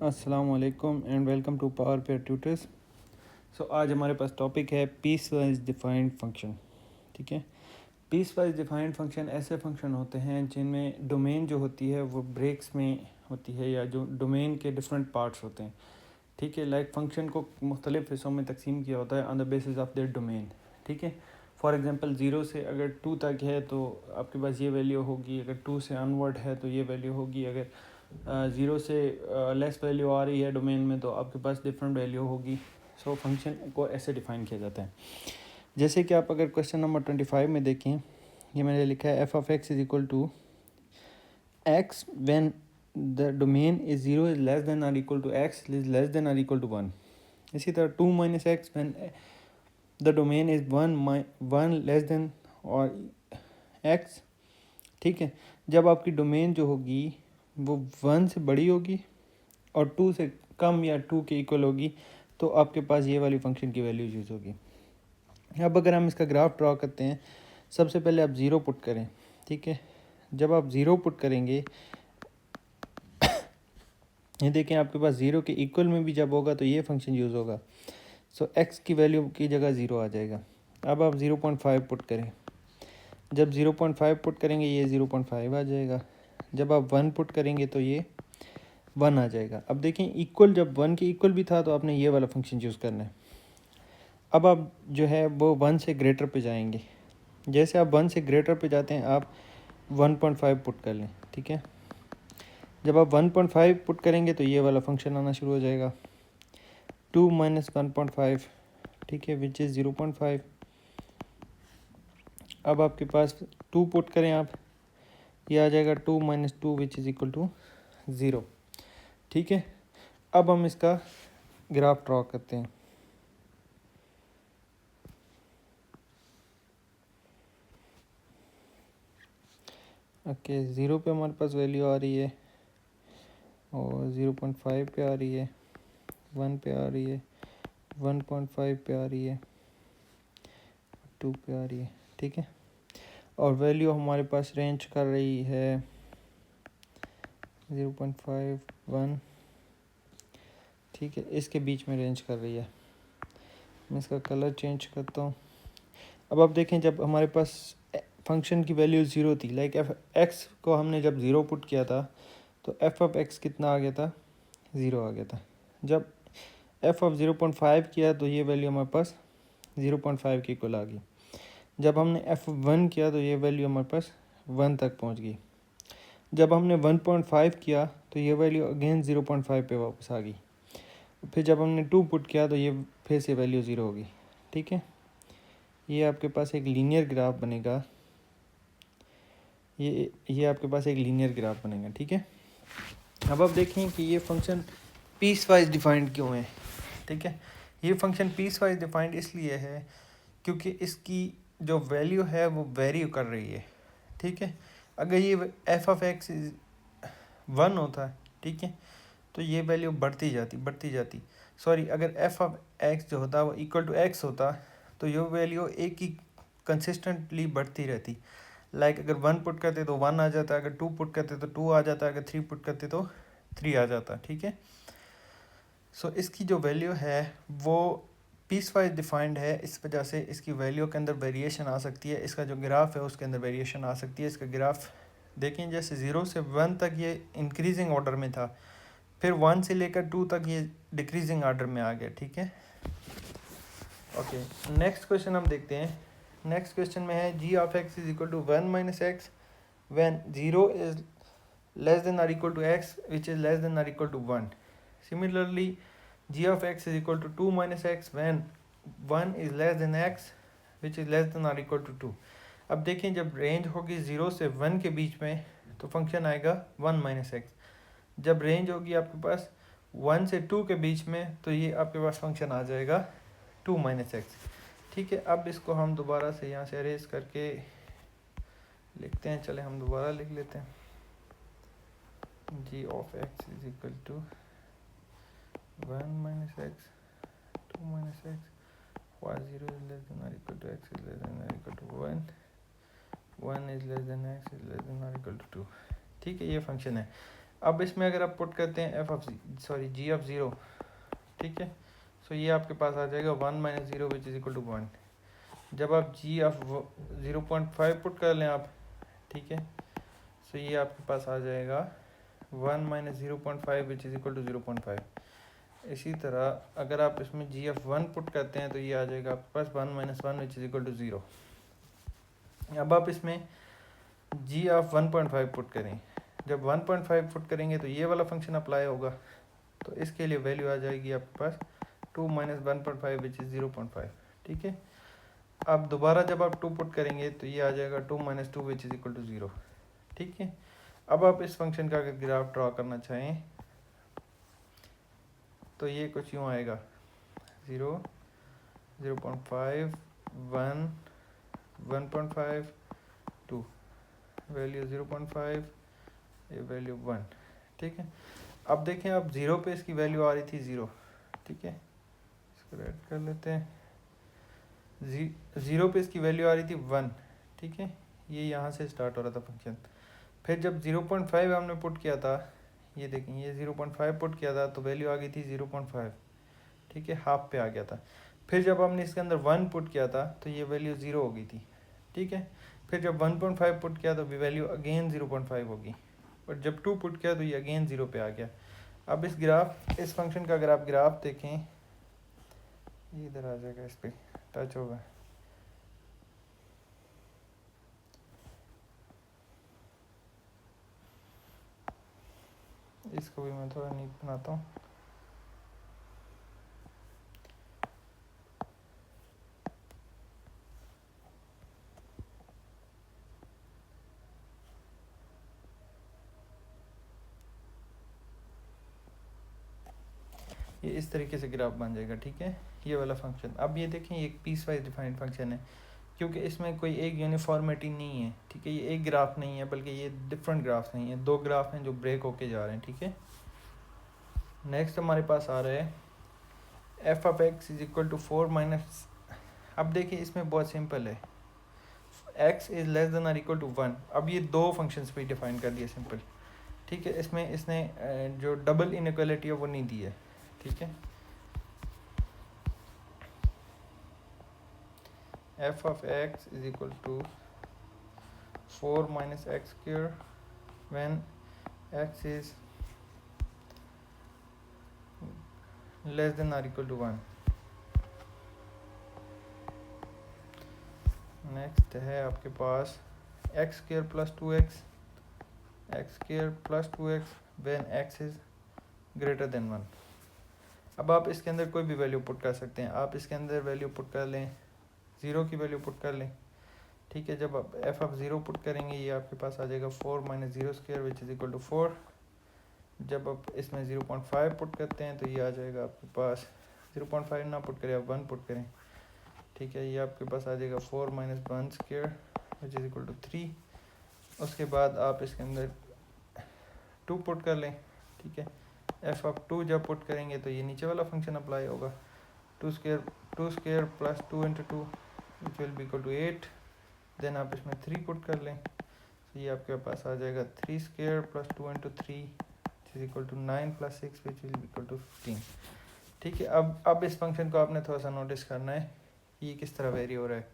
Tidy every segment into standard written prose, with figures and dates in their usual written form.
अस्सलाम वालेकुम and welcome to power pair tutors. आज हमारे पास टॉपिक है पीस वाइज डिफाइंड फंक्शन। ठीक है, पीस वाइज डिफाइंड फंक्शन ऐसे फंक्शन होते हैं जिनमें डोमेन जो होती है वो ब्रेक्स में होती है या जो डोमेन के डिफरेंट पार्ट्स होते हैं। ठीक है, लाइक फंक्शन को मुख्तलिफ हिस्सों में तकसीम किया होता है on the basis of their domain. ठीक है, फॉर एग्जांपल 0 से अगर 2 तक है तो आपके पास ये वैल्यू होगी, अगर 2 से अनवर्ड है तो ये वैल्यू होगी, अगर 0 से लेस वैल्यू आ रही है डोमेन में तो आपके पास डिफरेंट वैल्यू होगी। सो फंक्शन को ऐसे डिफाइन किया जाता है। जैसे कि आप अगर क्वेश्चन नंबर 25 में देखें, ये मैंने लिखा है F of x is equal to X when the domain is 0 is less than or equal to X is less than or equal to 1। इसी तरह 2 minus x when the domain is 1 less than और X. ठीक है, जब आपकी domain जो होगी वो 1 से बड़ी होगी और 2 से कम या 2 के इक्वल होगी तो आपके पास ये वाली फंक्शन की वैल्यू यूज़ होगी। अब अगर हम इसका ग्राफ ड्रॉ करते हैं, सबसे पहले आप 0 पुट करें। ठीक है, जब आप 0 पुट करेंगे, ये देखें आपके पास 0 के इक्वल में भी जब होगा तो ये फंक्शन यूज़ होगा। सो एक्स की वैल्यू की जगह 0 आ जाएगा। अब आप 0.5 पुट करें, जब 0.5 पुट करेंगे ये 0.5 आ जाएगा। जब आप 1 पुट करेंगे तो ये 1 आ जाएगा। अब देखें इक्वल, जब 1 के इक्वल भी था तो आपने ये वाला फंक्शन यूज़ करना है। अब आप जो है वो 1 से ग्रेटर पे जाएंगे। जैसे आप 1 से ग्रेटर पे जाते हैं आप 1.5 पुट कर लें। ठीक है, जब आप 1.5 पुट करेंगे तो ये वाला फंक्शन आना शुरू हो जाएगा, 2 माइनस 1.5। ठीक है, विच इज़ 0.5। अब आपके पास 2 पुट करें आप, ये आ जाएगा 2 minus 2 which is equal to 0। ठीक है, अब हम इसका ग्राफ ड्रॉ करते हैं। ओके, 0 पे हमारे पास वैल्यू आ रही है और 0.5 पे आ रही है, 1 पे आ रही है, 1.5 पे आ रही है, 2 पे आ रही है। ठीक है, और वैल्यू हमारे पास रेंज कर रही है 0.5 1। ठीक है, इसके बीच में रेंज कर रही है। मैं इसका कलर चेंज करता हूँ। अब आप देखें, जब हमारे पास फंक्शन की वैल्यू 0 थी, लाइक एफ एक्स को हमने जब 0 पुट किया था तो एफ ऑफ एक्स कितना आ गया था, 0 आ गया था। जब एफ ऑफ 0.5 किया तो ये वैल्यू हमारे पास 0.5 के इक्वल आ गई। जब हमने F1 किया तो ये वैल्यू हमारे पास 1 तक पहुंच गई। जब हमने 1.5 किया तो ये वैल्यू अगेन 0.5 पे वापस आ गई। फिर जब हमने 2 पुट किया तो ये फिर से वैल्यू 0 होगी। ठीक है, ये आपके पास एक लीनियर ग्राफ बनेगा, ये आपके पास एक लीनियर ग्राफ बनेगा। ठीक है, अब आप देखें कि ये फंक्शन पीस वाइज डिफाइंड क्यों है। ठीक है, ये फंक्शन पीस वाइज डिफाइंड इसलिए है क्योंकि इसकी जो वैल्यू है वो वेरी कर रही है। ठीक है, अगर ये एफ ऑफ एक्स 1 होता है, ठीक है, तो ये वैल्यू बढ़ती जाती। सॉरी, अगर एफ ऑफ एक्स जो होता वो इक्वल टू एक्स होता तो ये वैल्यू एक ही कंसिस्टेंटली बढ़ती रहती। लाइक अगर 1 पुट करते तो 1 आ जाता, अगर 2 पुट करते तो 2 आ जाता, अगर 3 पुट करते तो 3 आ जाता। ठीक है, सो इसकी जो वैल्यू है वो पीस वाइज डिफाइंड है, इस वजह से इसकी वैल्यू के अंदर वेरिएशन आ सकती है। इसका जो ग्राफ है उसके अंदर वेरिएशन आ सकती है। इसका ग्राफ देखें, जैसे 0 से 1 तक ये इंक्रीजिंग ऑर्डर में था, फिर 1 से लेकर 2 तक ये डिक्रीजिंग ऑर्डर में आ गया। ठीक है, ओके, नेक्स्ट क्वेश्चन हम देखते हैं। नेक्स्ट क्वेश्चन में है g of x is equal to 1 minus x when 0 is less than or equal to x which is less than or equal to 1। Similarly g of x is equal to 2 minus x when 1 is less than x which is less than or equal to 2। अब देखें, जब range होगी 0 से 1 के बीच में तो function आएगा 1 minus x. जब रेंज होगी आपके पास 1 से 2 के बीच में तो ये आपके पास फंक्शन आ जाएगा 2 माइनस एक्स। ठीक है, अब इसको हम दोबारा से यहाँ से अरेज करके लिखते हैं। चले हम दोबारा लिख लेते हैं, g of x is equal to 1 minus x 2 minus x while 0 is less than or equal to x is less than or equal to 1 is less than x is less than or equal to 2। ठीक है, ये function है। अब इसमें अगर आप put करते हैं जी ऑफ ज़ीरो, ठीक है, सो ये आपके पास आ जाएगा 1 minus zero which is equal to 1। जब आप जी ऑफ 0.5 पुट कर लें आप, ठीक है, सो ये आपके पास आ जाएगा 1 minus 0.5 which is equal to 0.5। इसी तरह अगर आप इसमें जी ऑफ 1 पुट करते हैं तो ये आ जाएगा आपके पास 1 minus 1 which is equal to 0। अब आप इसमें जी ऑफ 1.5 पुट करें, जब 1.5 पुट करेंगे तो ये वाला फंक्शन अप्लाई होगा, तो इसके लिए वैल्यू आ जाएगी आपके पास 2 माइनस 1.5 विच इज़ 0.5, ठीक है। अब दोबारा जब आप 2 पुट करेंगे तो ये आ जाएगा 2 minus 2 which is equal to 0, ठीक है। अब आप इस फंक्शन का अगर ग्राफ ड्रॉ करना चाहें तो ये कुछ यूँ आएगा 0, 0.5, 1, 1.5, 2, वैल्यू 0.5, ये वैल्यू 1, ठीक है। अब देखें, अब 0 पे इसकी वैल्यू आ रही थी 0, ठीक है, इसको ऐड कर लेते हैं। 0 पे इसकी वैल्यू आ रही थी 1, ठीक है, ये यहाँ से स्टार्ट हो रहा था फंक्शन। फिर जब 0.5 हमने पुट किया था, ये देखें, ये 0.5 पुट किया था तो वैल्यू आ गई थी 0.5, ठीक है, हाफ पे आ गया था। फिर जब हमने इसके अंदर 1 पुट किया था तो ये वैल्यू 0 हो गई थी, ठीक है। फिर जब 1.5 पुट किया तो वैल्यू अगेन 0.5 होगी, और जब 2 पुट किया तो ये अगेन 0 पे आ गया। अब इस फंक्शन का अगर आप ग्राफ देखें, ये इधर आ जाएगा, इस पर टच होगा, इसको भी मैं थोड़ा नीट बनाता हूँ। ये इस तरीके से ग्राफ बन जाएगा, ठीक है, ये वाला फंक्शन। अब ये देखें, ये एक पीस वाइज डिफाइंड फंक्शन है, क्योंकि इसमें कोई एक यूनिफॉर्मिटी नहीं है, ठीक है, ये एक ग्राफ नहीं है बल्कि ये डिफरेंट ग्राफ्स नहीं है, 2 ग्राफ हैं जो ब्रेक होके जा रहे हैं, ठीक है। नेक्स्ट हमारे पास आ रहा है F of x is equal to 4 minus, अब देखिए इसमें बहुत सिंपल है, x इज़ लेस देन और इक्वल टू 1। अब ये 2 फंक्शंस पे डिफाइन कर दिया सिंपल, ठीक है। इसमें इसने जो डबल इनइक्वालिटी है वो नहीं दी है, ठीक है। F of x is equal to 4 minus x square when x is less than और इक्वल टू 1। नेक्स्ट है आपके पास x square plus 2x, x square plus 2x when x is greater than 1। अब आप इसके अंदर कोई भी वैल्यू पुट कर सकते हैं, आप इसके अंदर वैल्यू पुट कर लें, 0 की वैल्यू पुट कर लें, ठीक है। जब आप एफ ऑफ 0 पुट करेंगे ये आपके पास आ जाएगा 4 minus 0 square which is equal to 4। जब आप इसमें 0.5 पुट करते हैं तो ये आ जाएगा आपके पास, 0.5 ना पुट करें, आप 1 पुट करें, ठीक है, ये आपके पास आ जाएगा 4 minus 1 square which is equal to 3। उसके बाद आप इसके अंदर 2 पुट कर लें, ठीक है। एफ ऑफ 2 जब पुट करेंगे तो ये नीचे वाला फंक्शन अप्लाई होगा, 2 square plus 2 into 2 which will be equal to 8। Then आप इसमें 3 पुट कर लें तो ये आपके पास आ जाएगा 3 square plus 2 into 3 is equal to 9 plus 6 which will be equal to 15, ठीक है। अब इस फंक्शन को आपने थोड़ा सा नोटिस करना है कि ये किस तरह वेरी हो रहा है।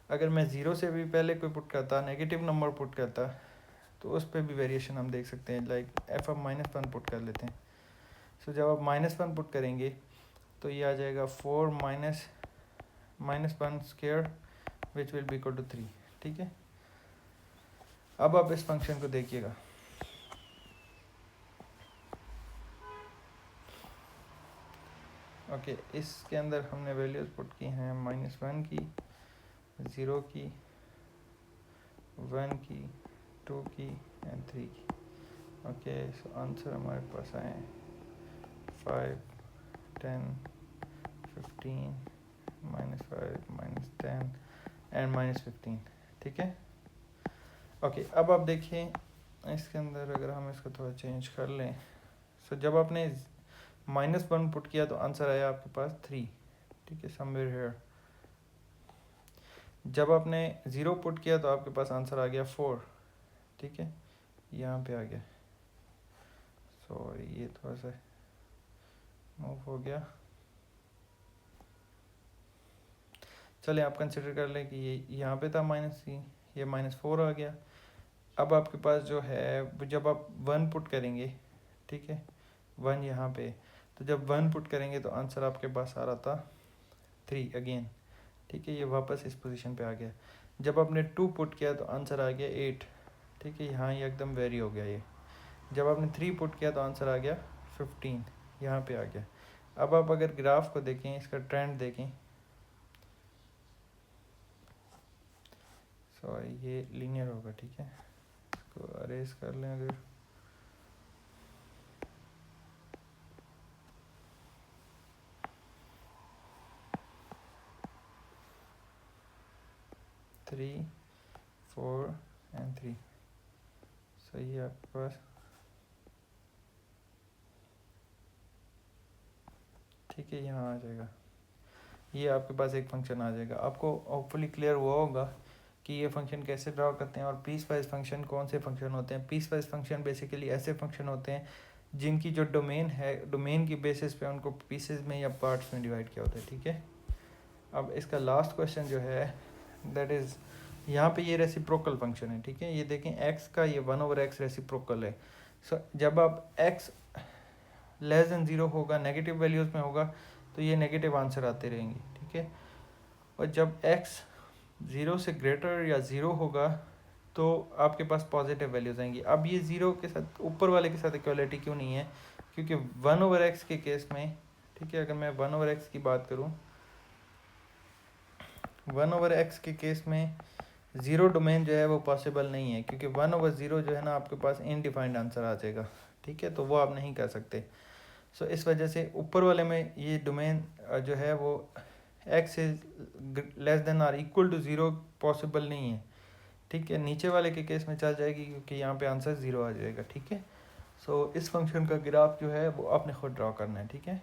अगर मैं 0 से भी पहले कोई पुट करता, नेगेटिव नंबर पुट करता, तो उस पर भी वेरिएशन हम देख सकते हैं, लाइक एफ ऑफ -1 पुट कर लेते हैं। सो जब आप -1 पुट करेंगे तो ये आ जाएगा 4 minus -1 square which will be equal to 3, ठीक है। अब आप इस फंक्शन को देखिएगा, ओके, इसके अंदर हमने वैल्यूज पुट की हैं -1 की, 0 की, 1 की, 2 की एंड 3 की। ओके, सो आंसर हमारे पास आए 5, 10, 15, -5, -10 एंड -15, ठीक है। ओके, अब आप देखिए इसके अंदर अगर हम इसको थोड़ा चेंज कर लें, सो जब आपने -1 पुट किया तो आंसर आया आपके पास 3, ठीक है, समवेयर हियर। जब आपने 0 पुट किया तो आपके पास आंसर आ गया 4, ठीक है, यहाँ पे आ गया। सॉरी ये थोड़ा सा मूव हो गया। चले आप कंसिडर कर लें कि ये यहाँ पे था -3, ये -4 आ गया। अब आपके पास जो है जब आप 1 पुट करेंगे, ठीक है 1 यहाँ पे, तो जब 1 पुट करेंगे तो आंसर आपके पास आ रहा था 3 अगेन, ठीक है ये वापस इस पोजीशन पे आ गया। जब आपने 2 पुट किया तो आंसर आ गया 8, ठीक है यहाँ ये एकदम वेरी हो गया ये। जब आपने 3 पुट किया तो आंसर आ गया 15, यहाँ पे आ गया। अब आप अगर ग्राफ को देखें, इसका ट्रेंड देखें, सॉरी ये लीनियर होगा, ठीक है इसको अरेज कर लें। अगर थ्री 4 एंड 3 सही है आपके पास, ठीक है यहाँ आ जाएगा, ये आपके पास एक फंक्शन आ जाएगा। आपको होपफुली क्लियर हुआ होगा कि ये फंक्शन कैसे ड्रा करते हैं और पीस वाइज फंक्शन कौन से फंक्शन होते हैं। पीस वाइज फंक्शन बेसिकली ऐसे फंक्शन होते हैं जिनकी जो डोमेन है, डोमेन की बेसिस पे उनको पीसेस में या पार्ट्स में डिवाइड किया होता है, ठीक है। अब इसका लास्ट क्वेश्चन जो है दैट इज़, यहाँ पे ये रेसिप्रोकल फंक्शन है, ठीक है ये देखें x का ये 1/x रेसिप्रोकल है। सो जब आप x लेस देन 0 होगा, नेगेटिव वैल्यूज़ में होगा तो ये नेगेटिव आंसर आते रहेंगे, ठीक है। और जब x 0 से ग्रेटर या 0 होगा तो आपके पास पॉजिटिव वैल्यूज़ आएंगी। अब ये 0 के साथ ऊपर वाले के साथ इक्वलिटी क्यों नहीं है, क्योंकि 1/x के केस में, ठीक है अगर मैं 1/x की बात करूँ, 1/x के केस में 0 डोमेन जो है वो पॉसिबल नहीं है, क्योंकि 1/0 जो है ना आपके पास इनडिफाइंड आंसर आ जाएगा, ठीक है तो वो आप नहीं कर सकते। सो इस वजह से ऊपर वाले में ये डोमेन जो है वो x is less than or equal to 0 possible नहीं है, ठीक है। नीचे वाले के केस में चल जाएगी क्योंकि यहाँ पे आंसर 0 आ जाएगा, ठीक है। सो इस फंक्शन का ग्राफ जो है वो आपने खुद ड्रॉ करना है, ठीक है।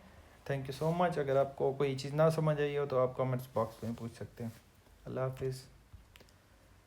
Thank you so much. अगर आपको कोई चीज़ ना समझ आई हो तो आप कमेंट्स बॉक्स में पूछ सकते हैं। अल्लाह हाफिज़।